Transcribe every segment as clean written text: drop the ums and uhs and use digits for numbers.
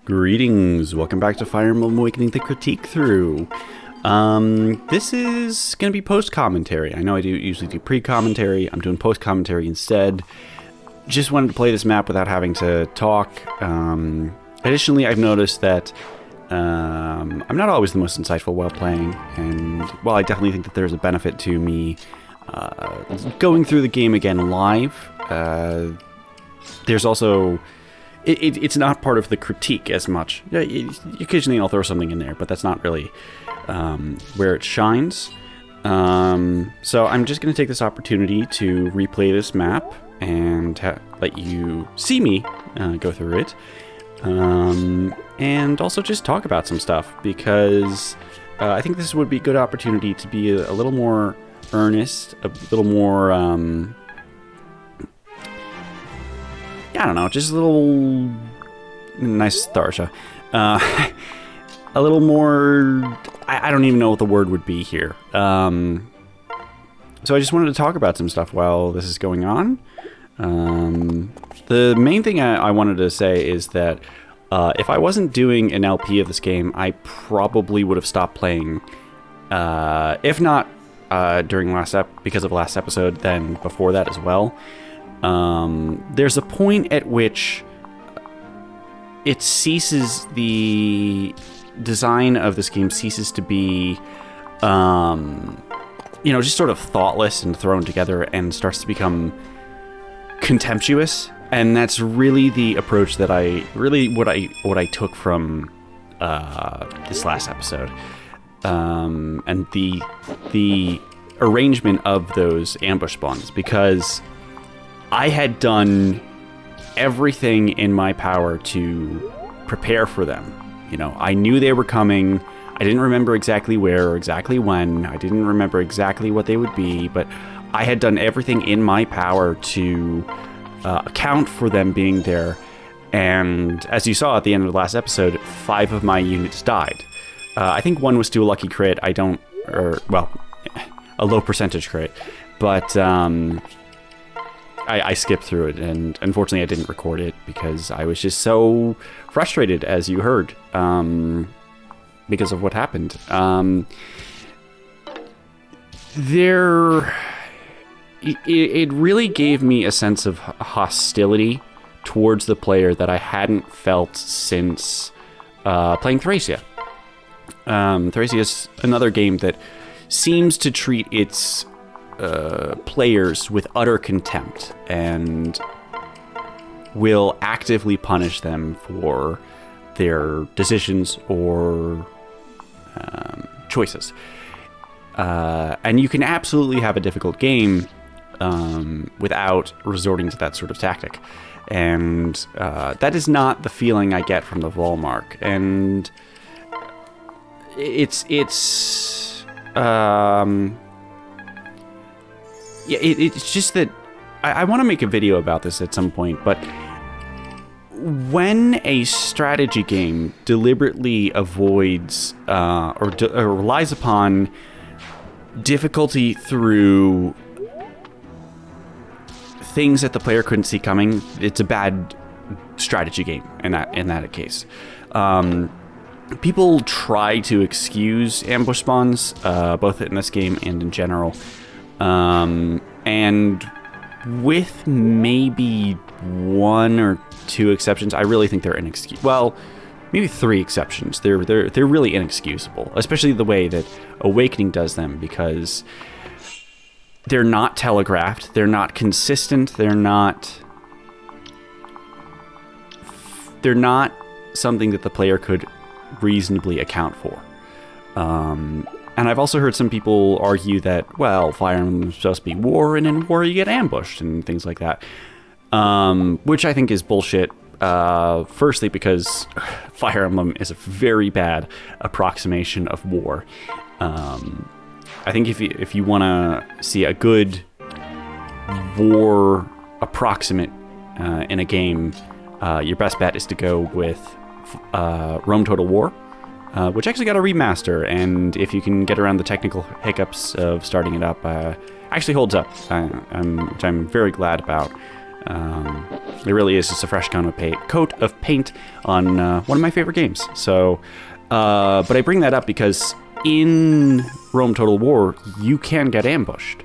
Greetings, welcome back to Fire Emblem Awakening the Critiquethrough. This is going to be post-commentary. I know I usually do pre-commentary, I'm doing post-commentary instead. Just wanted to play this map without having to talk. Additionally, I've noticed that I'm not always the most insightful while playing, and while I definitely think that there's a benefit to me going through the game again live, there's also... It's not part of the critique as much. Occasionally I'll throw something in there, but that's not really where it shines. So I'm just going to take this opportunity to replay this map and let you see me go through it. And also just talk about some stuff, because I think this would be a good opportunity to be a little more earnest, a little more... I don't know, just a little... Nice Tharsha. A little more... I don't even know what the word would be here. So I just wanted to talk about some stuff while this is going on. The main thing I wanted to say is that if I wasn't doing an LP of this game, I probably would have stopped playing. If not during because of last episode, then before that as well. There's a point at which it ceases, the design of this game ceases to be, just sort of thoughtless and thrown together, and starts to become contemptuous. And that's really the approach that what I took from this last episode, and the arrangement of those ambush spawns, because I had done everything in my power to prepare for them. You know, I knew they were coming. I didn't remember exactly where or exactly when. I didn't remember exactly what they would be, but I had done everything in my power to account for them being there. And as you saw at the end of the last episode, 5 of my units died. I think one was still a lucky crit. A low percentage crit. But... I skipped through it, and unfortunately I didn't record it because I was just so frustrated, as you heard, because of what happened. It really gave me a sense of hostility towards the player that I hadn't felt since playing Thracia. Thracia is another game that seems to treat its players with utter contempt and will actively punish them for their decisions or choices. And you can absolutely have a difficult game without resorting to that sort of tactic. And that is not the feeling I get from the Volmark. And it's just that I want to make a video about this at some point, but when a strategy game deliberately avoids or relies upon difficulty through things that the player couldn't see coming, it's a bad strategy game in that case. People try to excuse ambush spawns, both in this game and in general. And with maybe 1 or 2 exceptions, I really think they're inexcusable. Well, maybe 3 exceptions. They're really inexcusable, especially the way that Awakening does them, because they're not telegraphed, they're not consistent, they're not something that the player could reasonably account for. And I've also heard some people argue that, well, Fire Emblem is supposed to be war, and in war you get ambushed and things like that. Which I think is bullshit. Firstly, because Fire Emblem is a very bad approximation of war. I think if you want to see a good war approximate in a game, your best bet is to go with Rome Total War. Which actually got a remaster, and if you can get around the technical hiccups of starting it up, actually holds up, which I'm very glad about. It really is just a fresh coat of paint on one of my favorite games. So, but I bring that up because in Rome Total War, you can get ambushed.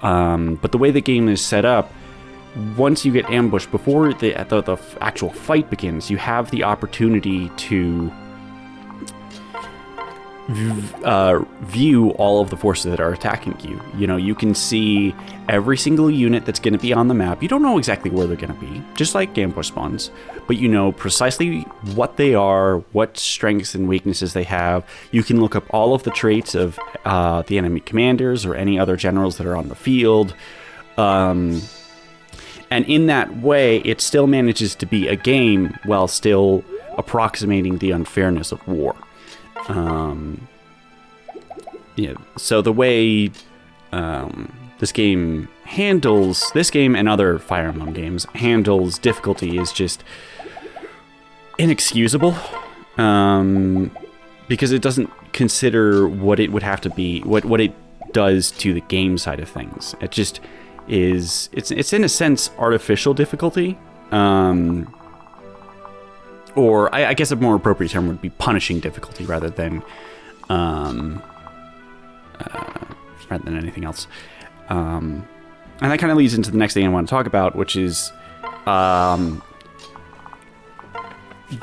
But the way the game is set up, once you get ambushed, before the actual fight begins, you have the opportunity to view all of the forces that are attacking you. You know, you can see every single unit that's going to be on the map. You don't know exactly where they're going to be, just like ambush spawns, but you know precisely what they are, what strengths and weaknesses they have. You can look up all of the traits of the enemy commanders or any other generals that are on the field. And in that way, it still manages to be a game while still approximating the unfairness of war. Yeah, so the way this game and other Fire Emblem games handles difficulty is just inexcusable, because it doesn't consider what it would have to be, what it does to the game side of things. It just is, it's in a sense artificial difficulty, or I guess a more appropriate term would be punishing difficulty rather than anything else. And that kind of leads into the next thing I want to talk about, which is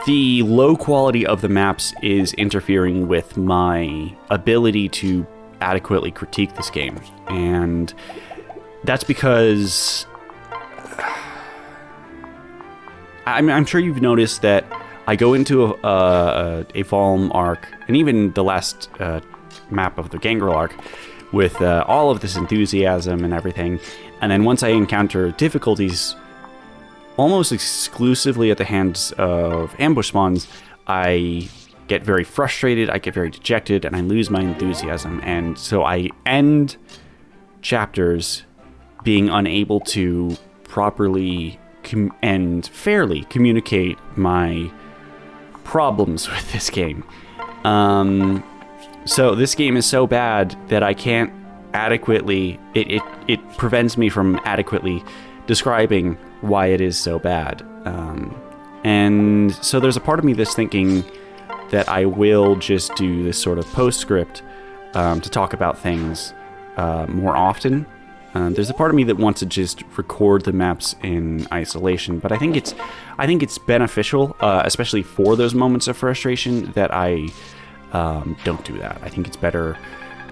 the low quality of the maps is interfering with my ability to adequately critique this game. And that's because I'm sure you've noticed that I go into a Valm arc, and even the last map of the Gangrel arc, with all of this enthusiasm and everything, and then once I encounter difficulties almost exclusively at the hands of ambush spawns, I get very frustrated, I get very dejected, and I lose my enthusiasm, and so I end chapters being unable to properly and fairly communicate my problems with this game. So this game is so bad that I can't adequately, it prevents me from adequately describing why it is so bad. And so there's a part of me that's thinking that I will just do this sort of postscript to talk about things more often. There's a part of me that wants to just record the maps in isolation, but I think it's beneficial, especially for those moments of frustration, that I don't do that. I think it's better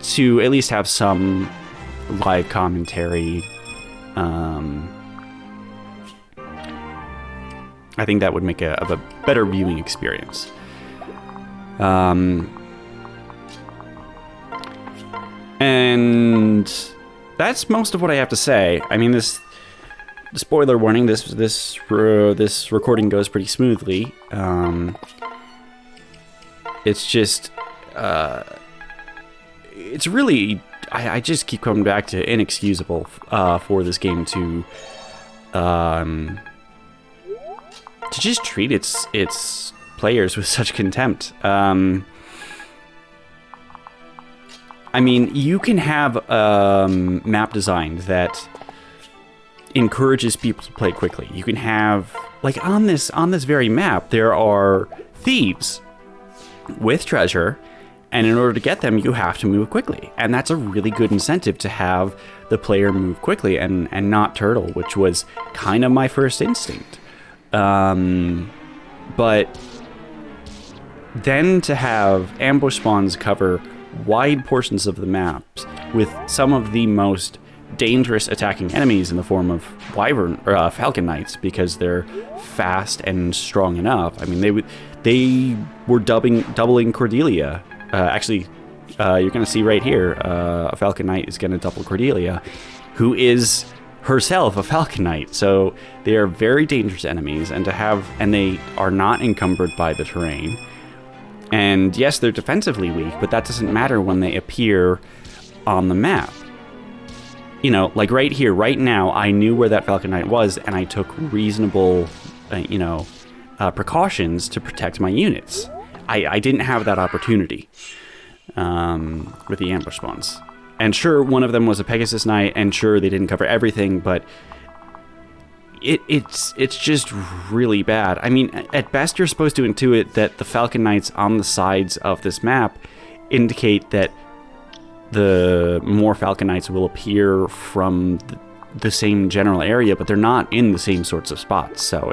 to at least have some live commentary. I think that would make a better viewing experience. And that's most of what I have to say. I mean, this spoiler warning. This recording goes pretty smoothly. It's just, it's really, I just keep coming back to inexcusable for this game to just treat its players with such contempt. I mean, you can have a map design that encourages people to play quickly. You can have, like on this very map, there are thieves with treasure, and in order to get them, you have to move quickly. And that's a really good incentive to have the player move quickly and not turtle, which was kind of my first instinct. But then to have ambush spawns cover wide portions of the maps with some of the most dangerous attacking enemies in the form of wyvern or falcon knights, because they're fast and strong enough. I mean, they were doubling Cordelia. Actually, you're going to see right here, a falcon knight is going to double Cordelia, who is herself a falcon knight. So they are very dangerous enemies, and they are not encumbered by the terrain. And yes, they're defensively weak, but that doesn't matter when they appear on the map. You know, like right here, right now, I knew where that Falcon Knight was, and I took reasonable, precautions to protect my units. I didn't have that opportunity with the ambush spawns. And sure, one of them was a Pegasus Knight, and sure, they didn't cover everything, but it's just really bad. I mean, at best, you're supposed to intuit that the Falcon Knights on the sides of this map indicate that the more Falcon Knights will appear from the same general area, but they're not in the same sorts of spots. So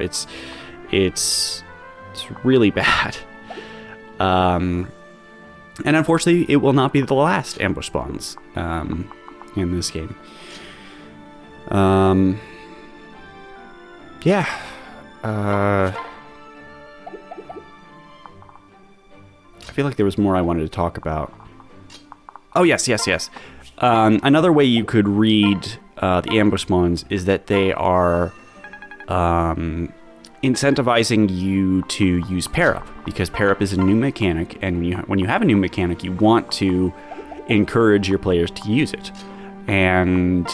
it's really bad. And unfortunately, it will not be the last ambush spawns in this game. Yeah. I feel like there was more I wanted to talk about. Oh, yes. Another way you could read the ambush spawns is that they are incentivizing you to use pair up, because pair up is a new mechanic, and when you have a new mechanic, you want to encourage your players to use it. And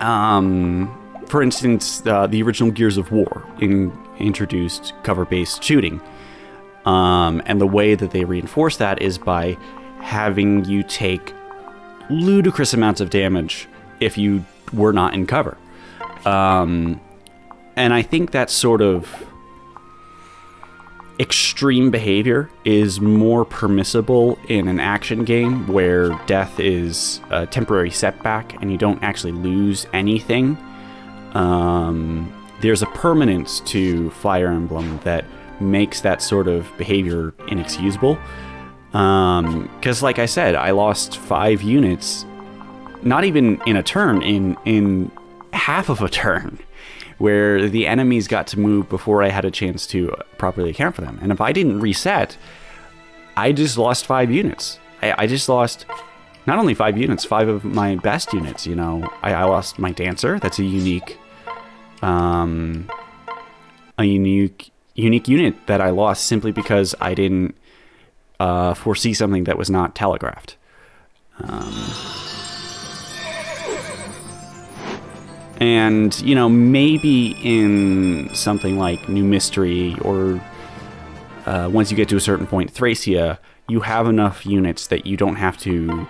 for instance, the original Gears of War introduced cover-based shooting, and the way that they reinforce that is by having you take ludicrous amounts of damage if you were not in cover. And I think that sort of extreme behavior is more permissible in an action game where death is a temporary setback and you don't actually lose anything. There's a permanence to Fire Emblem that makes that sort of behavior inexcusable. Because like I said, I lost 5 units, not even in a turn, in half of a turn, where the enemies got to move before I had a chance to properly account for them. And if I didn't reset, I just lost 5 units. I just lost not only 5 units, 5 of my best units. You know, I lost my Dancer. That's a unique unit that I lost simply because I didn't foresee something that was not telegraphed. And, you know, maybe in something like New Mystery or once you get to a certain point, Thracia, you have enough units that you don't have to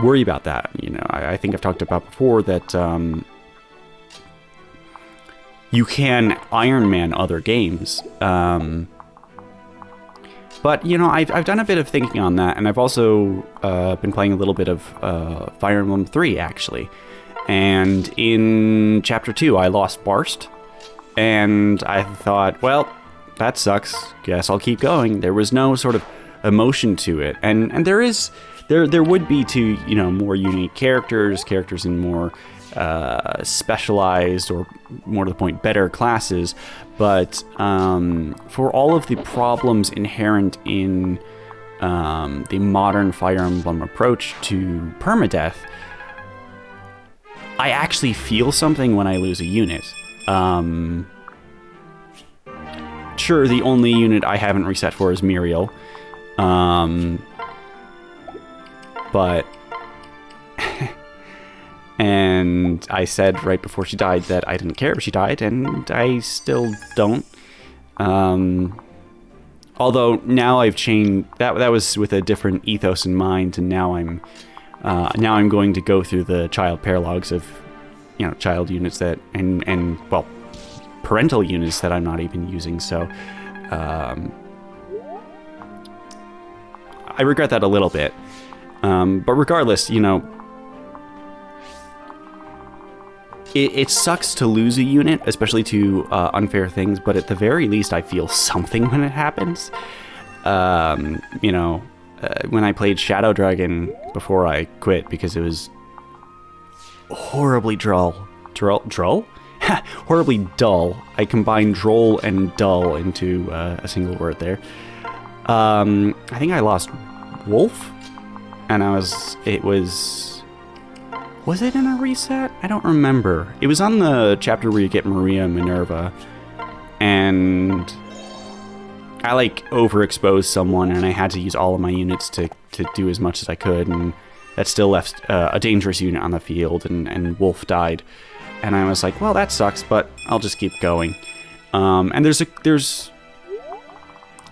worry about that. You know, I think I've talked about before that you can Iron Man other games. But, you know, I've done a bit of thinking on that, and I've also been playing a little bit of Fire Emblem 3, actually. And in Chapter 2, I lost Barst, and I thought, well, that sucks. Guess I'll keep going. There was no sort of emotion to it. And there would be to, you know, more unique characters in more specialized, or more to the point, better classes. But for all of the problems inherent in the modern Fire Emblem approach to permadeath, I actually feel something when I lose a unit. Sure, the only unit I haven't reset for is Muriel. But... and I said right before she died that I didn't care if she died, and I still don't. Although now I've changed... That was with a different ethos in mind, and now I'm going to go through the child paralogs of, you know, child units that, and well, parental units that I'm not even using. So I regret that a little bit. But regardless, you know, it sucks to lose a unit, especially to unfair things. But at the very least, I feel something when it happens. You know. When I played Shadow Dragon before I quit because it was horribly horribly dull. I combined droll and dull into a single word there. I think I lost Wolf, and was it in a reset? I don't remember. It was on the chapter where you get Maria and Minerva, and I like overexposed someone, and I had to use all of my units to do as much as I could, and that still left a dangerous unit on the field, and Wolf died. And I was like, well, that sucks, but I'll just keep going. And there's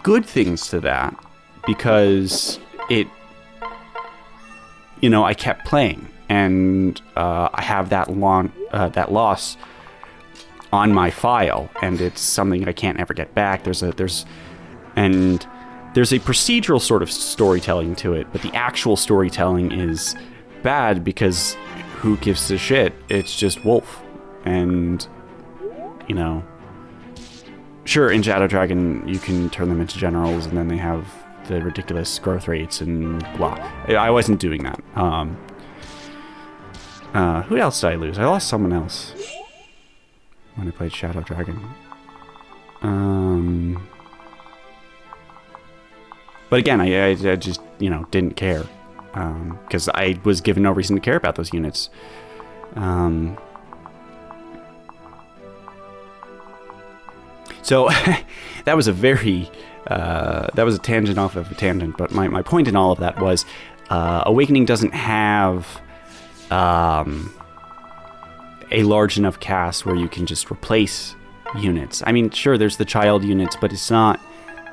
good things to that, because it, you know, I kept playing, and I have that loss on my file, and it's something I can't ever get back. There's a procedural sort of storytelling to it, but the actual storytelling is bad because who gives a shit? It's just Wolf. And, you know, sure, in Shadow Dragon, you can turn them into generals, and then they have the ridiculous growth rates and blah. I wasn't doing that. Who else did I lose? I lost someone else when I played Shadow Dragon. But again, I just, you know, didn't care. Because I was given no reason to care about those units. So that was a very, that was a tangent off of a tangent, but my point in all of that was, Awakening doesn't have a large enough cast where you can just replace units. I mean, sure, there's the child units, but it's not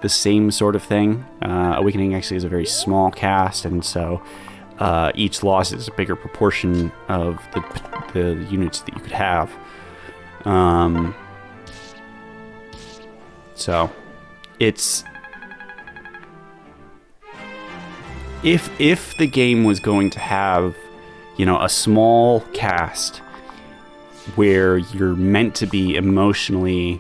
the same sort of thing. Awakening actually is a very small cast, and so each loss is a bigger proportion of the units that you could have. So it's, if the game was going to have, you know, a small cast where you're meant to be emotionally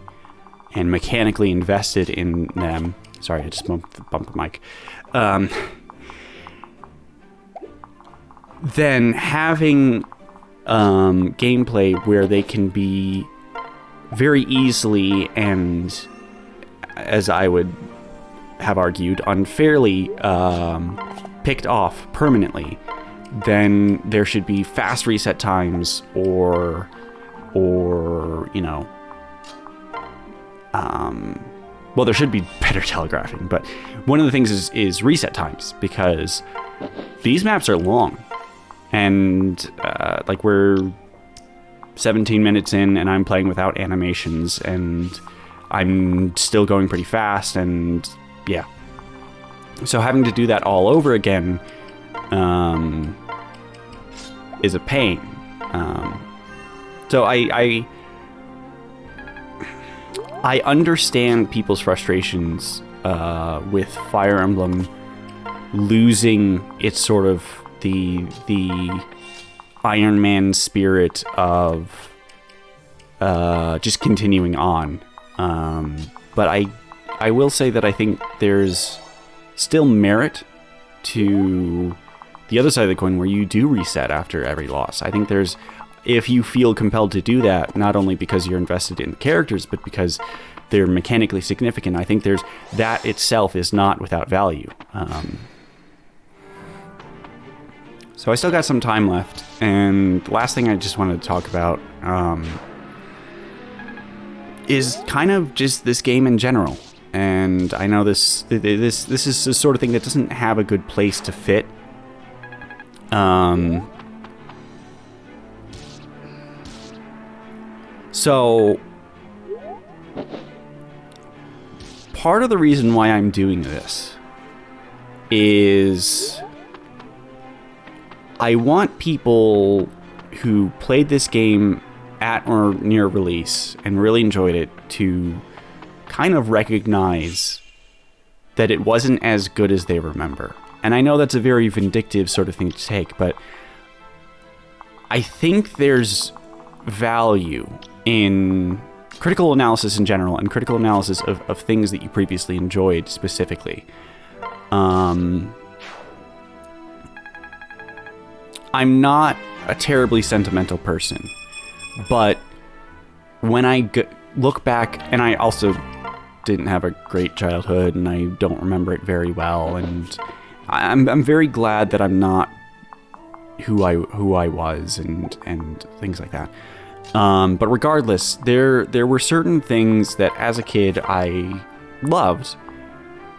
and mechanically invested in them. Sorry, I just bumped the mic. Then having gameplay where they can be very easily and, as I would have argued, unfairly picked off permanently, then there should be fast reset times or you know, well, there should be better telegraphing, but one of the things is reset times, because these maps are long, and like we're 17 minutes in and I'm playing without animations, and I'm still going pretty fast, and yeah. So having to do that all over again is a pain. So I understand people's frustrations with Fire Emblem losing its sort of the Iron Man spirit of just continuing on. But I will say that I think there's still merit to the other side of the coin, where you do reset after every loss. I think there's, if you feel compelled to do that, not only because you're invested in the characters, but because they're mechanically significant, I think there's, that itself is not without value. So I still got some time left, and the last thing I just wanted to talk about is kind of just this game in general. And I know this is the sort of thing that doesn't have a good place to fit. So part of the reason why I'm doing this is I want people who played this game at or near release and really enjoyed it to kind of recognize that it wasn't as good as they remember. And I know that's a very vindictive sort of thing to take, but I think there's value in critical analysis in general, and critical analysis of things that you previously enjoyed specifically. I'm not a terribly sentimental person, but when I look back, and I also didn't have a great childhood, and I don't remember it very well, and I'm very glad that I'm not who I was and things like that. But regardless, there were certain things that as a kid I loved,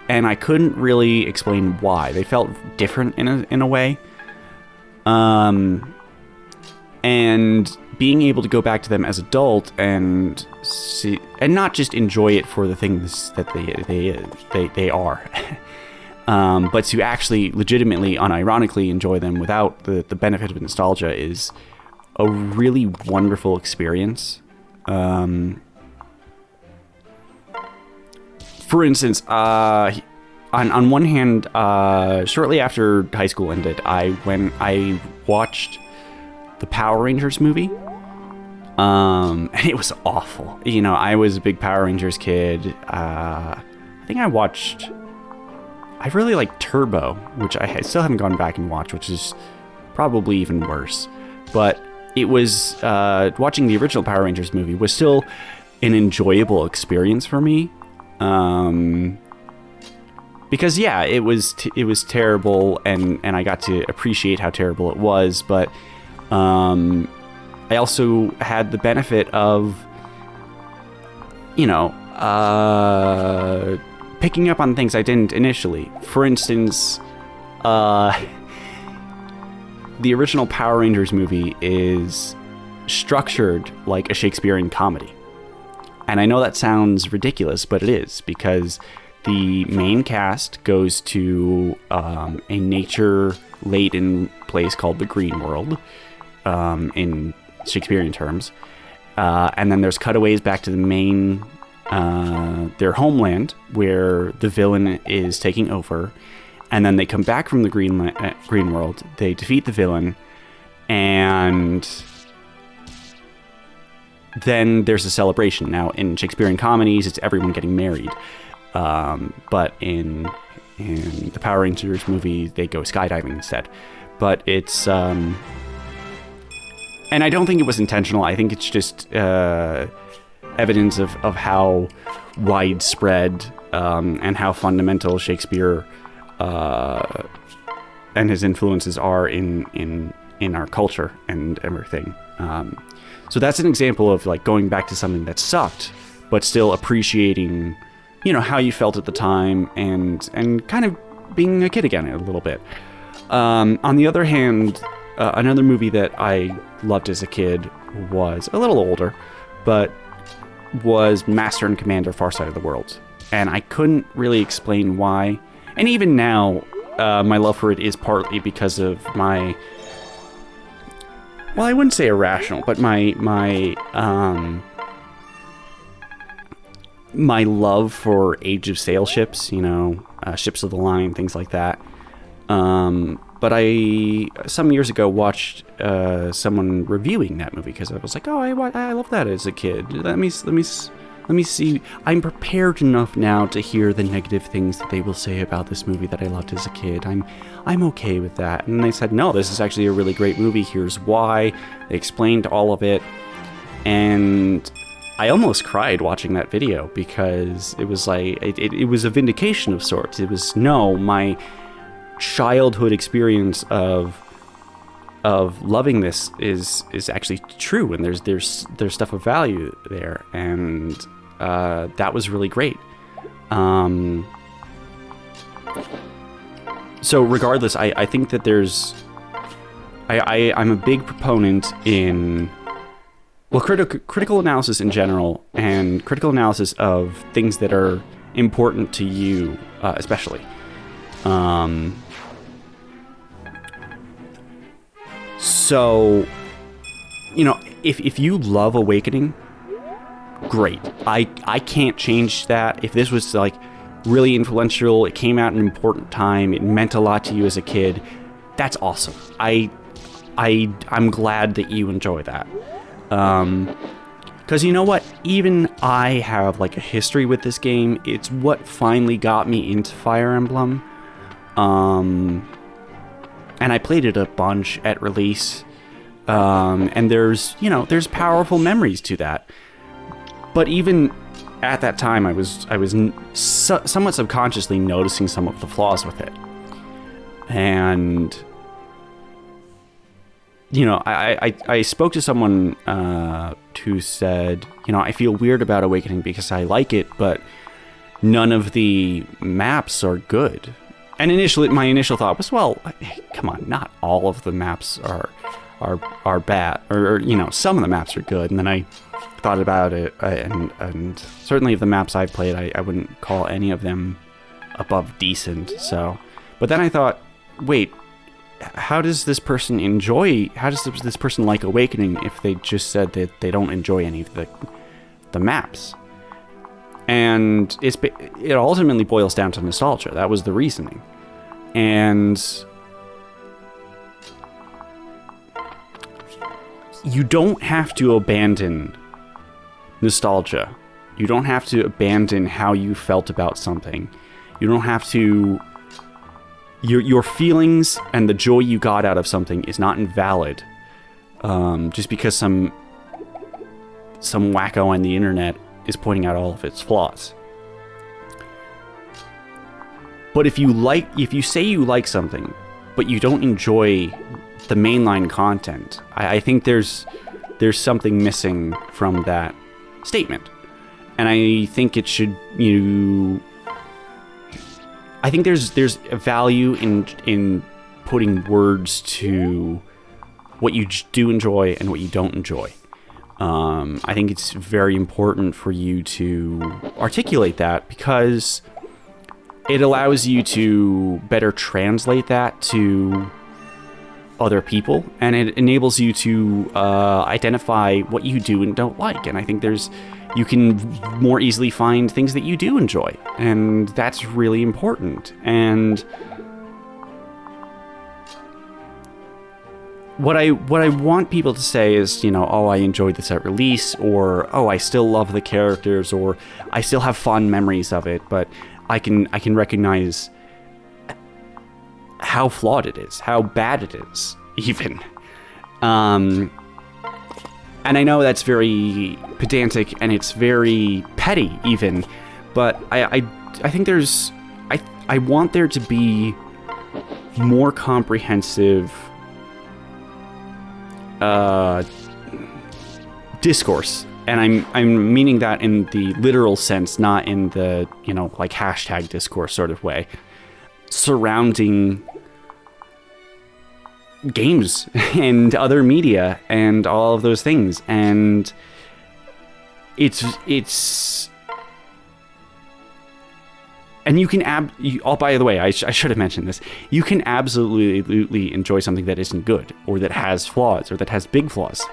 and I couldn't really explain why. They felt different in a way. And being able to go back to them as adult and see, and not just enjoy it for the things that they are, but to actually legitimately, unironically enjoy them without the benefit of nostalgia is a really wonderful experience. For instance, on one hand, shortly after high school ended, I watched the Power Rangers movie. And it was awful. You know, I was a big Power Rangers kid. I think I really liked Turbo, which I still haven't gone back and watched, which is probably even worse. But it was, watching the original Power Rangers movie was still an enjoyable experience for me. Because yeah, it was terrible, and I got to appreciate how terrible it was, but I also had the benefit of, you know, picking up on things I didn't initially. For instance, the original Power Rangers movie is structured like a Shakespearean comedy. And I know that sounds ridiculous, but it is, because the main cast goes to a nature-laden place called the Green World, in Shakespearean terms. And then there's cutaways back to the main, their homeland, where the villain is taking over. And then they come back from the Green World, they defeat the villain, and then there's a celebration. Now, in Shakespearean comedies, it's everyone getting married. But in the Power Rangers movie, they go skydiving instead. But it's, and I don't think it was intentional. I think it's just evidence of how widespread and how fundamental Shakespeare and his influences are in our culture and everything. So that's an example of like going back to something that sucked, but still appreciating, you know, how you felt at the time and kind of being a kid again a little bit. On the other hand, another movie that I loved as a kid was a little older, but was Master and Commander: Far Side of the World. And I couldn't really explain why. And even now, my love for it is partly because of my, well, I wouldn't say irrational, but my love for Age of Sail ships, you know, ships of the line, things like that. But I, some years ago, watched someone reviewing that movie because I was like, oh, I love that as a kid. Let me see. I'm prepared enough now to hear the negative things that they will say about this movie that I loved as a kid. I'm okay with that. And they said, no, this is actually a really great movie. Here's why. They explained all of it. And I almost cried watching that video because it was like, it was a vindication of sorts. It was, no, my childhood experience of loving this is actually true, and there's stuff of value there, and that was really great. So regardless, I think that I'm a big proponent in, well, critical analysis in general, and critical analysis of things that are important to you, especially. So, you know, if you love Awakening, great. I can't change that. If this was like really influential, it came out at an important time, it meant a lot to you as a kid, that's awesome. I'm glad that you enjoy that. Because you know what? Even I have like a history with this game. It's what finally got me into Fire Emblem. And I played it a bunch at release. And there's powerful memories to that. But even at that time, I was somewhat subconsciously noticing some of the flaws with it. And, you know, I spoke to someone who said, you know, I feel weird about Awakening because I like it, but none of the maps are good. And my initial thought was, well, come on, not all of the maps are bad, or you know, some of the maps are good. And then I thought about it, and certainly of the maps I've played, I wouldn't call any of them above decent. So, but then I thought, wait, how does this person like Awakening if they just said that they don't enjoy any of the the maps. And it ultimately boils down to nostalgia. That was the reasoning. And you don't have to abandon nostalgia. You don't have to abandon how you felt about something. You don't have to... Your feelings and the joy you got out of something is not invalid just because some wacko on the internet is pointing out all of its flaws. But if you say you like something, but you don't enjoy the mainline content, I think there's something missing from that statement. And I think it should, I think there's a value in putting words to what you do enjoy and what you don't enjoy. I think it's very important for you to articulate that because it allows you to better translate that to other people, and it enables you to identify what you do and don't like. And I think you can more easily find things that you do enjoy, and that's really important. And what I want people to say is, oh, I enjoyed this at release, or oh, I still love the characters, or I still have fond memories of it, but I can recognize how flawed it is, how bad it is, even. And I know that's very pedantic and it's very petty, even, but I think I want there to be more comprehensive discourse, and I'm meaning that in the literal sense, not in the like hashtag discourse sort of way, surrounding games and other media and all of those things. And it's and you can oh, by the way, I should have mentioned this. You can absolutely enjoy something that isn't good, or that has flaws, or that has big flaws.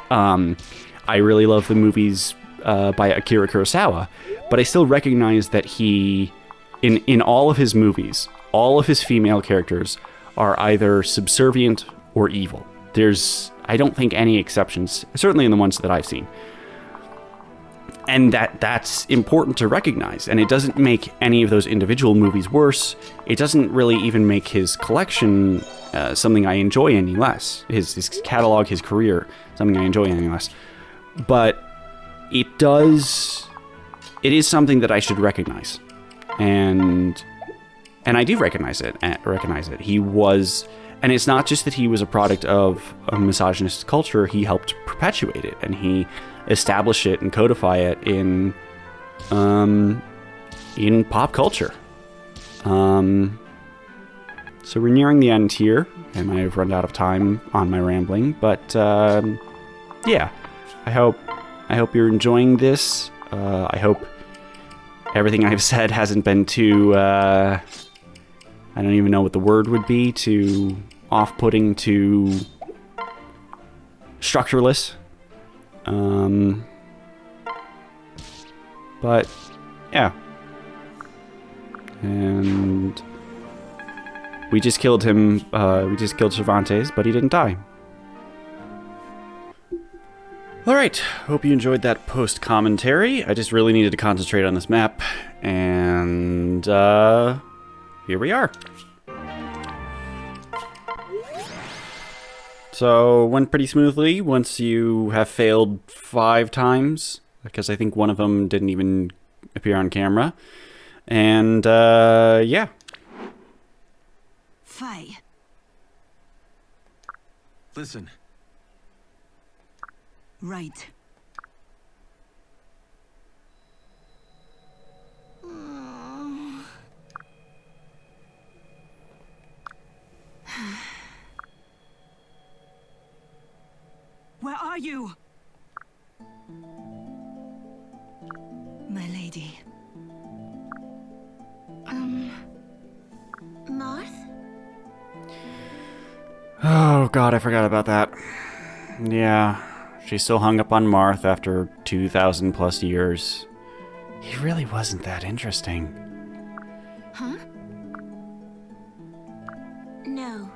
I really love the movies by Akira Kurosawa, but I still recognize that he, in all of his movies, all of his female characters are either subservient or evil. I don't think any exceptions, certainly in the ones that I've seen. And that's important to recognize, and it doesn't make any of those individual movies worse. It doesn't really even make his collection something I enjoy any less. His catalog, his career, something I enjoy any less. But it is something that I should recognize. And I do recognize it. He was, and it's not just that he was a product of a misogynist culture. He helped perpetuate it, and he established it and codify it in pop culture. So we're nearing the end here, and I've run out of time on my rambling. But yeah, I hope you're enjoying this. I hope everything I've said hasn't been too, I don't even know what the word would be, too off-putting, too structureless. But yeah. And we just killed him, we just killed Cervantes, but he didn't die. Alright, hope you enjoyed that post-commentary. I just really needed to concentrate on this map, and here we are. So, went pretty smoothly once you have failed 5 times, because I think one of them didn't even appear on camera. And, yeah. Faye. Listen. Right. Where are you? My lady. Marth? Oh god, I forgot about that. Yeah, she's still hung up on Marth after 2,000 plus years, he really wasn't that interesting. Huh? No.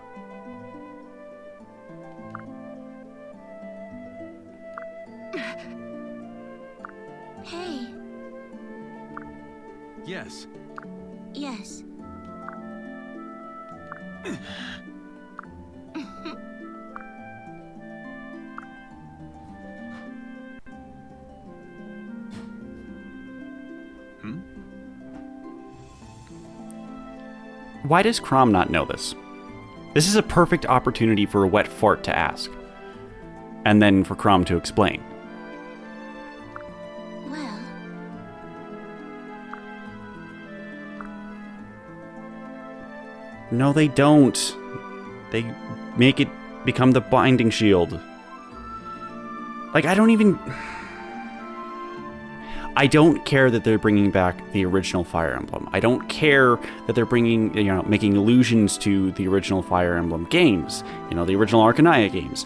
Hey. Yes. Yes. Why does Crom not know this? This is a perfect opportunity for a wet fart to ask. And then for Crom to explain. Well. No, they don't. They make it become the binding shield. Like, I don't care that they're bringing back the original Fire Emblem. I don't care that they're bringing, making allusions to the original Fire Emblem games. The original Arcanaya games.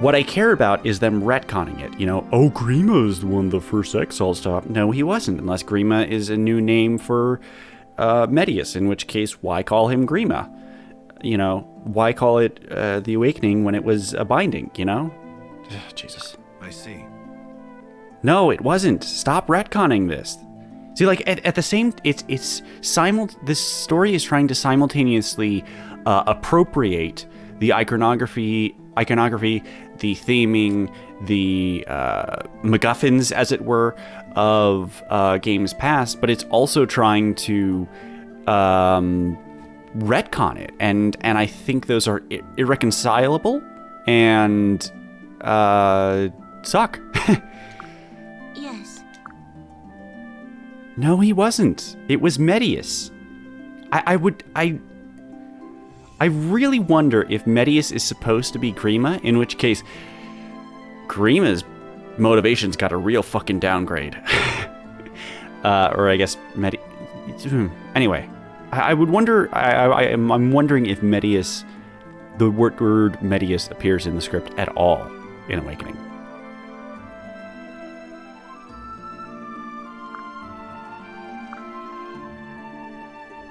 What I care about is them retconning it. Oh, Grima is the one the first Exile stopped. No, he wasn't, unless Grima is a new name for Medius, in which case, why call him Grima? Why call it the Awakening when it was a binding, Jesus. I see. No, it wasn't. Stop retconning this. See, like, at the same... This story is trying to simultaneously appropriate the iconography, the theming, the MacGuffins, as it were, of games past, but it's also trying to retcon it. And I think those are irreconcilable and suck. Yes. No, he wasn't. It was Medius. I really wonder if Medius is supposed to be Grima, in which case Grima's motivations got a real fucking downgrade. Or I guess Anyway, I would wonder. I'm wondering if Medius, the word Medius, appears in the script at all in Awakening.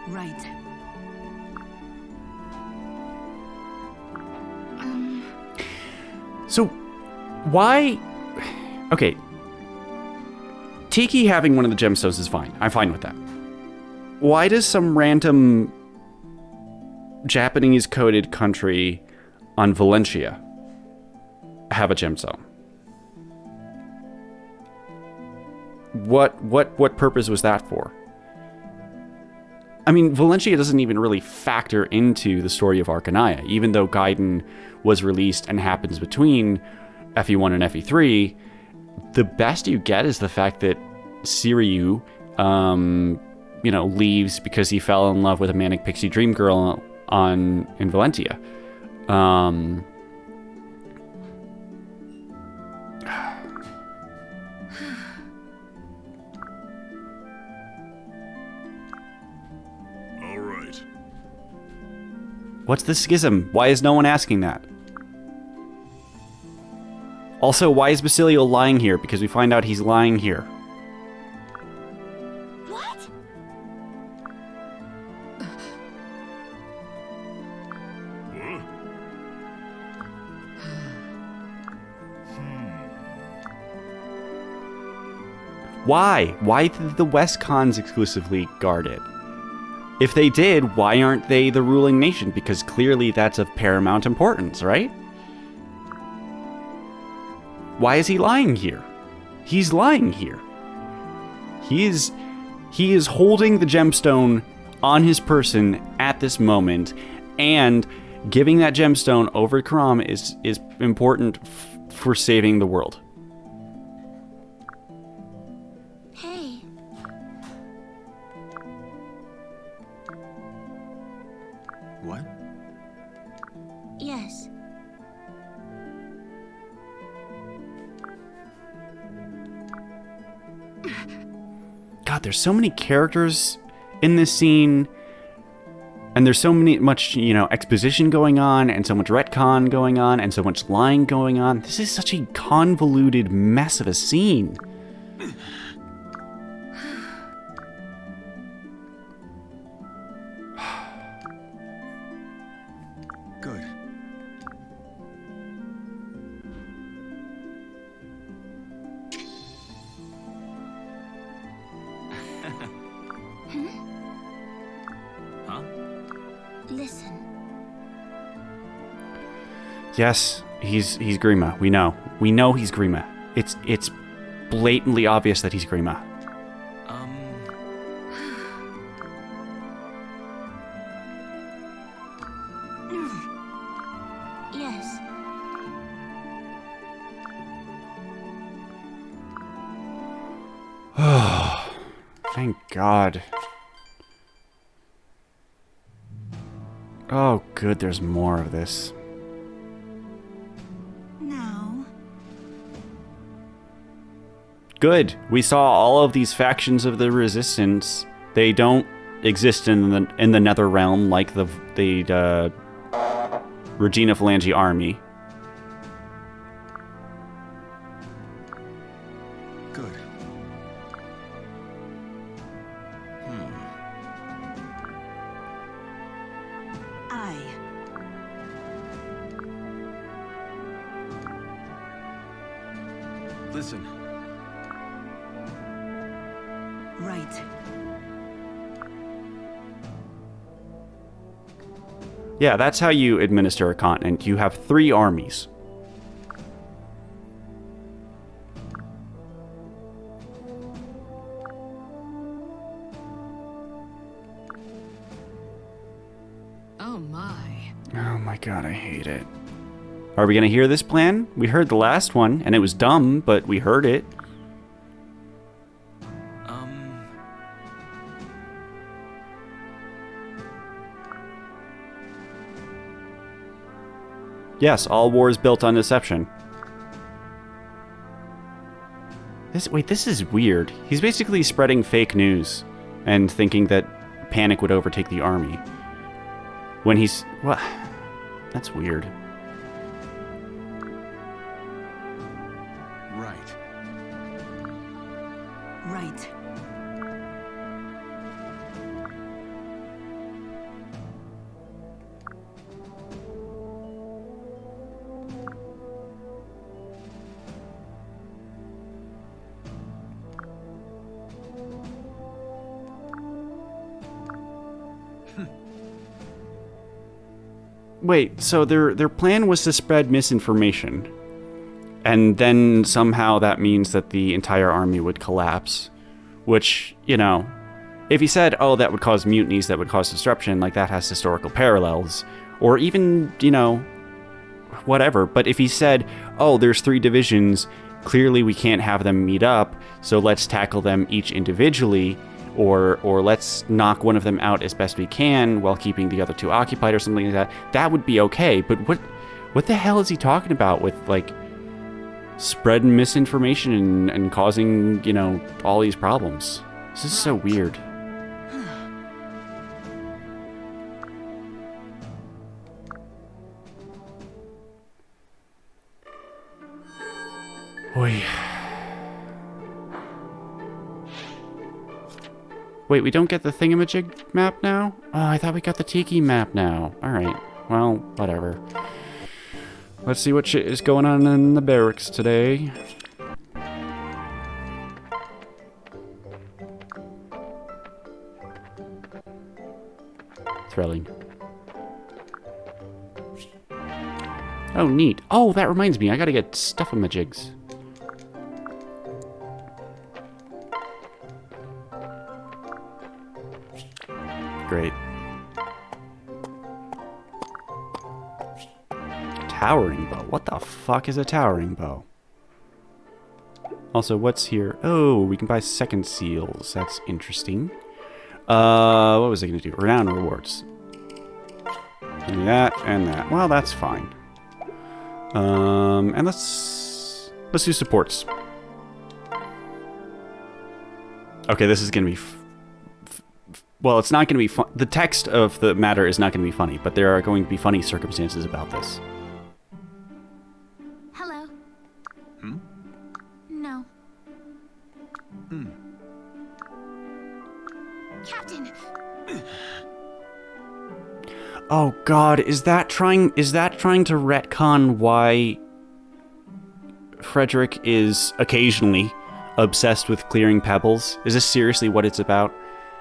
Right. So, why... Okay. Tiki having one of the gemstones is fine. I'm fine with that. Why does some random Japanese-coded country on Valentia have a gemstone? What purpose was that for? I mean, Valentia doesn't even really factor into the story of Arcanaya, even though Gaiden was released and happens between FE1 and FE3. The best you get is the fact that Siryu, leaves because he fell in love with a manic pixie dream girl in Valentia. What's the schism? Why is no one asking that? Also, why is Basilio lying here? Because we find out he's lying here. What? Why? Why did the West Cons exclusively guard it? If they did, why aren't they the ruling nation? Because clearly that's of paramount importance, right? Why is he lying here? He's lying here. He is holding the gemstone on his person at this moment, and giving that gemstone over to Karam is important for saving the world. Hey. What? Yes. God, there's so many characters in this scene And there's so much, you know, exposition going on, and so much retcon going on, and so much lying going on. This is such a convoluted mess of a scene. Good. Huh? Listen. Yes, he's Grima. We know. We know he's Grima. It's blatantly obvious that he's Grima. Yes. Thank God. Oh, good, there's more of this. Now. Good. We saw all of these factions of the Resistance. They don't exist in the Nether Realm like the Regina Phalange army. Good. I. Listen. Right. Yeah, that's how you administer a continent. You have 3 armies. Oh my. Oh my God, I hate it. Are we gonna hear this plan? We heard the last one, and it was dumb, but we heard it. Yes, all war is built on deception. This is weird. He's basically spreading fake news and thinking that panic would overtake the army. When he's... What? That's weird. Right. Right. Wait, so their plan was to spread misinformation, and then somehow that means that the entire army would collapse, which, you know, if he said, oh, that would cause mutinies, that would cause disruption, like that has historical parallels, or even, you know, whatever. But if he said, oh, there's 3 divisions, clearly we can't have them meet up, so let's tackle them each individually, or let's knock one of them out as best we can while keeping the other 2 occupied or something like that, that would be okay. But what the hell is he talking about with, like, spreading misinformation and causing, you know, all these problems? This is so weird. Oy. Wait, we don't get the thingamajig map now? Oh, I thought we got the Tiki map now. Alright, well, whatever. Let's see what shit is going on in the barracks today. Thrilling. Oh, neat. Oh, that reminds me, I gotta get stuff-a-majigs. Great. Towering bow. What the fuck is a towering bow? Also, what's here? Oh, we can buy second seals. That's interesting. What was I gonna do? Renown rewards. Give me that and that. Well, that's fine. And let's do supports. Okay, this is gonna be well, it's not going to be fun. The text of the matter is not going to be funny, but there are going to be funny circumstances about this. Hello. Hmm? No. Hmm. Captain. Oh God, is that trying to retcon why Frederick is occasionally obsessed with clearing pebbles? Is this seriously what it's about?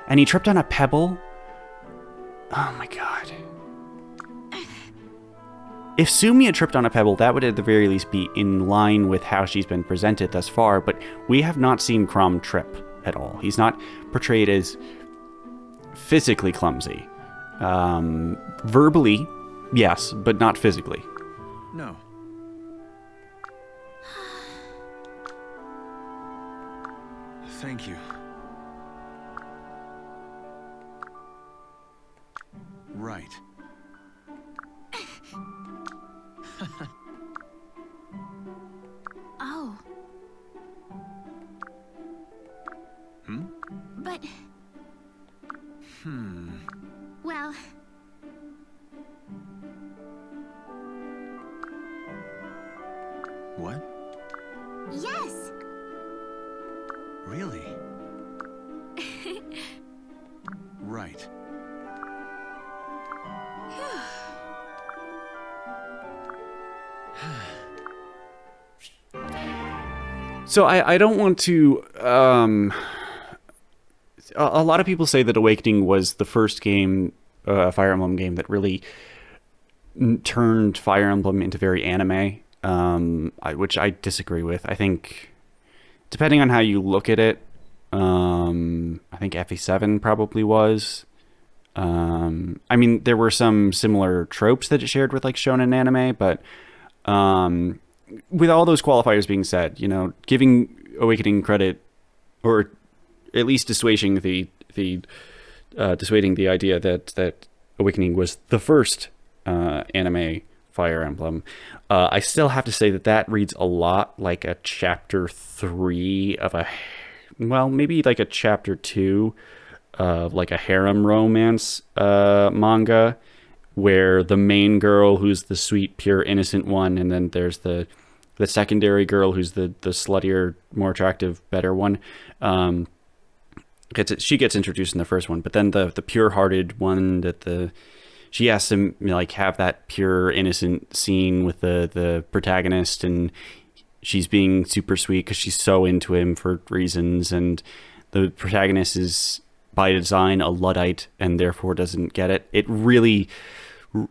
And he tripped on a pebble? Oh my God. If Sumi had tripped on a pebble, that would at the very least be in line with how she's been presented thus far, but we have not seen Crom trip at all. He's not portrayed as physically clumsy. Verbally, yes, but not physically. No. Thank you. Right. Oh. Hmm? But, Hmm. well, What? yes. Really? Right. So I don't want to, a lot of people say that Awakening was the first game, Fire Emblem game that really turned Fire Emblem into very anime, which I disagree with. I think, depending on how you look at it, I think FE7 probably was. I mean, there were some similar tropes that it shared with like shonen anime, but with all those qualifiers being said, you know, giving Awakening credit, or at least dissuading the idea that Awakening was the first anime Fire Emblem, I still have to say that reads a lot like a chapter 3 of a, well, maybe like a chapter 2 of like a harem romance manga, where the main girl, who's the sweet, pure, innocent one, and then there's the secondary girl, who's the sluttier, more attractive, better one. She gets introduced in the first one, but then the pure-hearted one, that she has to like have that pure, innocent scene with the protagonist, and she's being super sweet because she's so into him for reasons, and the protagonist is by design a Luddite and therefore doesn't get it. It really,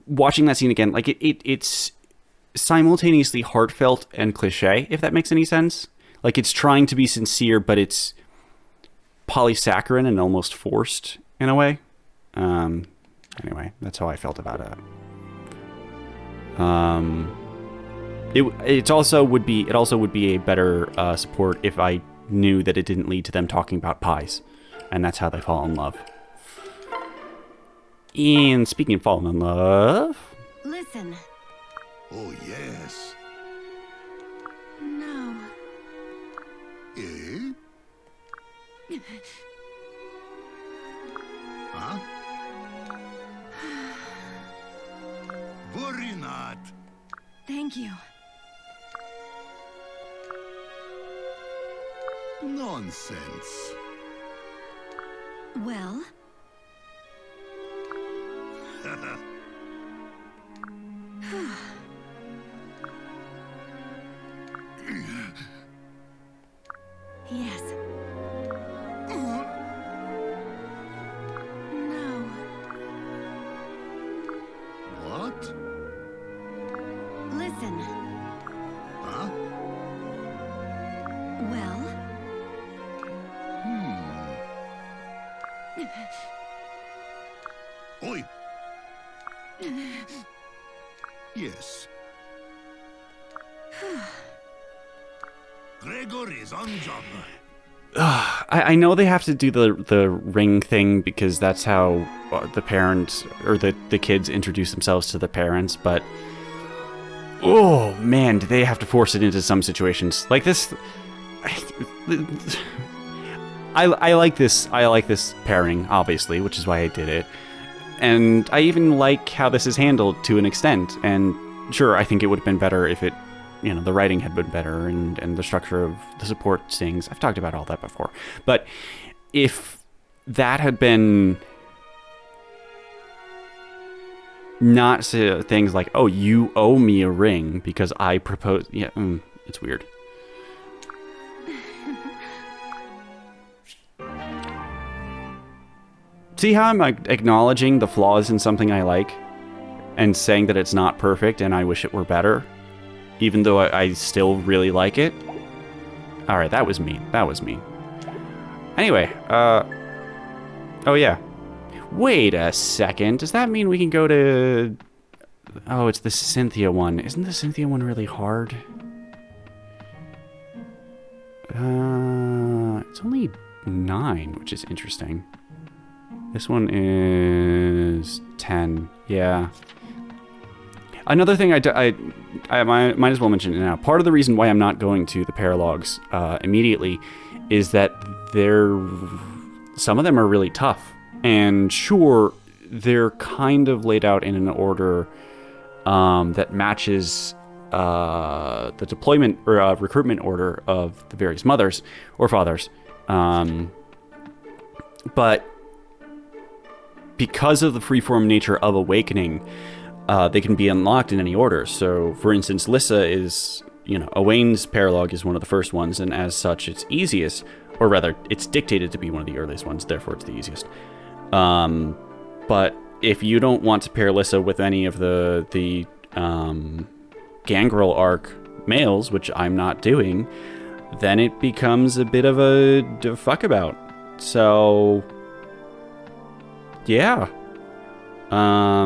watching that scene again, like it's simultaneously heartfelt and cliche, if that makes any sense. Like, it's trying to be sincere, but it's polysaccharine and almost forced in a way. Anyway, that's how I felt about it. It also would be a better support if I knew that it didn't lead to them talking about pies, and that's how they fall in love. And speaking of falling in love, Listen. Oh, yes. No. Eh? Huh? Worry not. Thank you. Nonsense. Well, yes. No. What? Listen. Huh? Well, Oi. Yes. Gregory's on job. I know they have to do the ring thing because that's how the parents or the kids introduce themselves to the parents, but oh man, do they have to force it into some situations like this. I like this. I like this pairing, obviously, which is why I did it. And I even like how this is handled to an extent. And sure, I think it would have been better if it, the writing had been better and the structure of the support things. I've talked about all that before. But if that had been not things like, oh, you owe me a ring because I proposed. Yeah, it's weird. See how I'm acknowledging the flaws in something I like and saying that it's not perfect and I wish it were better, even though I still really like it? All right, that was mean. That was mean. Anyway, oh yeah. Wait a second. Does that mean we can go to... Oh, it's the Cynthia one. Isn't the Cynthia one really hard? It's only 9, which is interesting. This one is 10. Yeah. Another thing I might as well mention it now. Part of the reason why I'm not going to the paralogs immediately is that some of them are really tough. And sure, they're kind of laid out in an order that matches the deployment or recruitment order of the various mothers or fathers. But because of the freeform nature of Awakening, they can be unlocked in any order. So, for instance, Lissa is, Owain's paralog is one of the first ones, and as such, it's easiest, or rather, it's dictated to be one of the earliest ones, therefore it's the easiest. But if you don't want to pair Lissa with any of the Gangrel arc males, which I'm not doing, then it becomes a bit of a fuckabout. So, yeah. I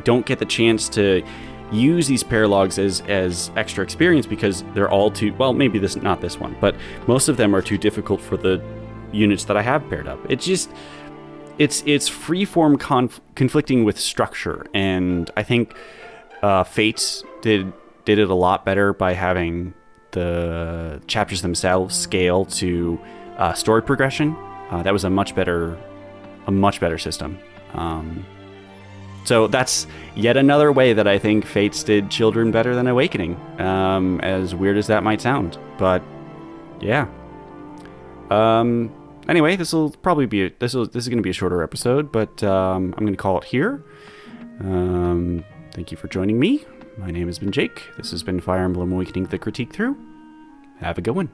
don't get the chance to use these paralogs as extra experience because they're all too, well, maybe not this one, but most of them are too difficult for the units that I have paired up. It's freeform conflicting with structure, and I think Fates did it a lot better by having the chapters themselves scale to story progression. That was a much better system. So that's yet another way that I think Fates did Children better than Awakening, as weird as that might sound. But yeah. Anyway, this is going to be a shorter episode, but I'm going to call it here. Thank you for joining me. My name has been Jake. This has been Fire Emblem Awakening the Critique Through. Have a good one.